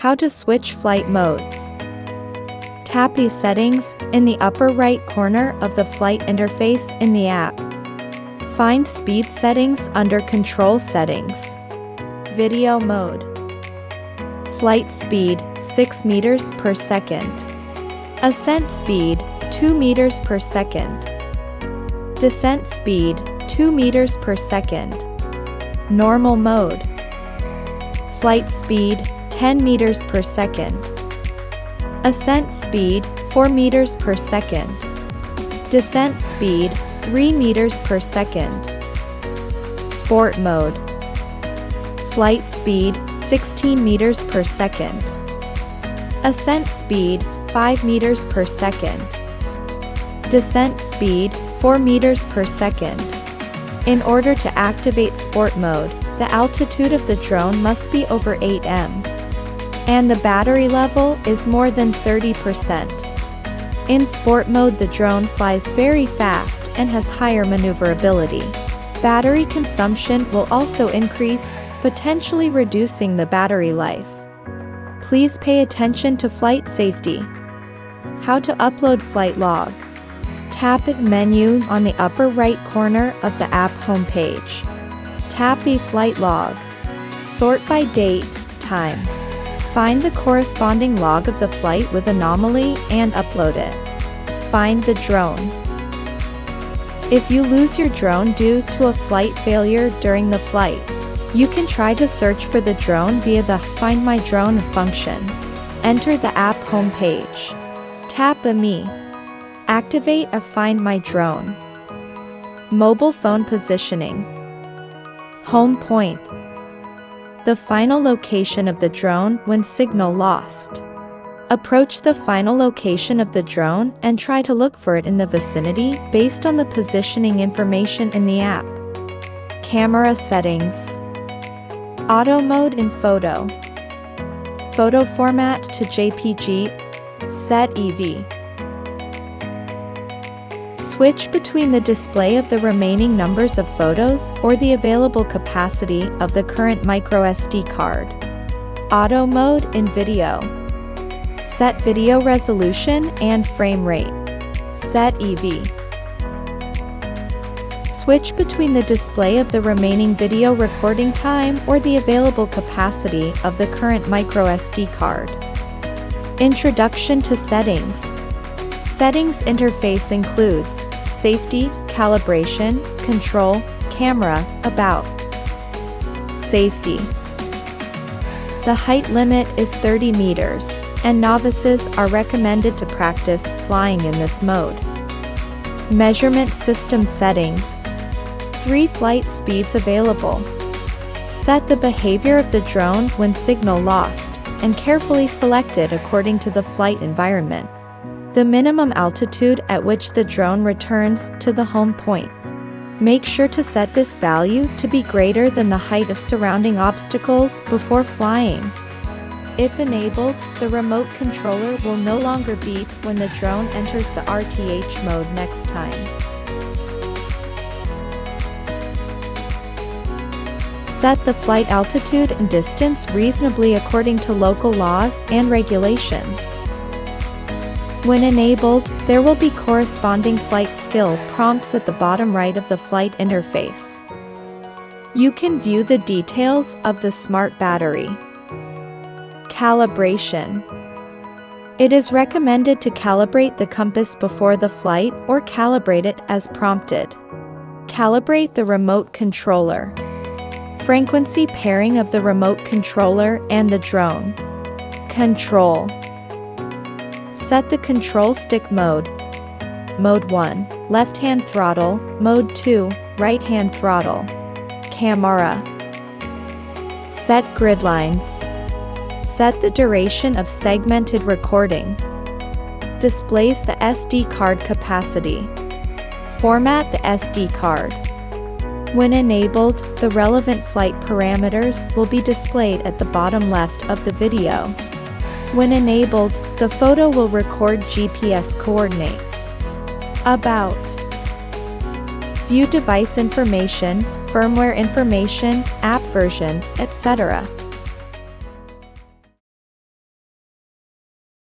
How to switch flight modes. Tap the settings in the upper right corner of the flight interface in the app. Find speed settings under Control Settings. Video mode. Flight speed 6 meters per second. Ascent speed 2 meters per second. Descent speed 2 meters per second. Normal mode. Flight speed 10 meters per second. Ascent speed 4 meters per second. Descent speed 3 meters per second. Sport mode. Flight speed 16 meters per second. Ascent speed 5 meters per second. Descent speed 4 meters per second. In order to activate sport mode, the altitude of the drone must be over 8 m. And the battery level is more than 30%. In sport mode, the drone flies very fast and has higher maneuverability. Battery consumption will also increase, potentially reducing the battery life. Please pay attention to flight safety. How to upload flight log. Tap the menu on the upper right corner of the app homepage. Tap the flight log. Sort by date, time. Find the corresponding log of the flight with anomaly and upload it. Find the drone. If you lose your drone due to a flight failure during the flight, you can try to search for the drone via the Find My Drone function. Enter the app homepage. Tap Me. Activate a Find My Drone. Mobile phone positioning. Home point. The final location of the drone when signal lost. Approach the final location of the drone and try to look for it in the vicinity based on the positioning information in the app. Camera settings. Auto mode in photo. Photo format to JPG. Set EV. Switch between the display of the remaining numbers of photos or the available capacity of the current microSD card. Auto mode in video. Set video resolution and frame rate. Set EV. Switch between the display of the remaining video recording time or the available capacity of the current microSD card. Introduction to settings. Settings interface includes safety, calibration, control, camera, about. Safety. The height limit is 30 meters, and novices are recommended to practice flying in this mode. Measurement system settings. 3 flight speeds available. Set the behavior of the drone when signal lost, and carefully select it according to the flight environment. The minimum altitude at which the drone returns to the home point. Make sure to set this value to be greater than the height of surrounding obstacles before flying. If enabled, the remote controller will no longer beep when the drone enters the RTH mode next time. Set the flight altitude and distance reasonably according to local laws and regulations. When enabled, there will be corresponding flight skill prompts at the bottom right of the flight interface. You can view the details of the smart battery. Calibration. It is recommended to calibrate the compass before the flight or calibrate it as prompted. Calibrate the remote controller. Frequency pairing of the remote controller and the drone. Control. Set the control stick mode. Mode 1, left-hand throttle. Mode 2, right-hand throttle. Camera. Set grid lines. Set the duration of segmented recording. Displays the SD card capacity. Format the SD card. When enabled, the relevant flight parameters will be displayed at the bottom left of the video. When enabled, the photo will record GPS coordinates. About. View device information, firmware information, app version, etc.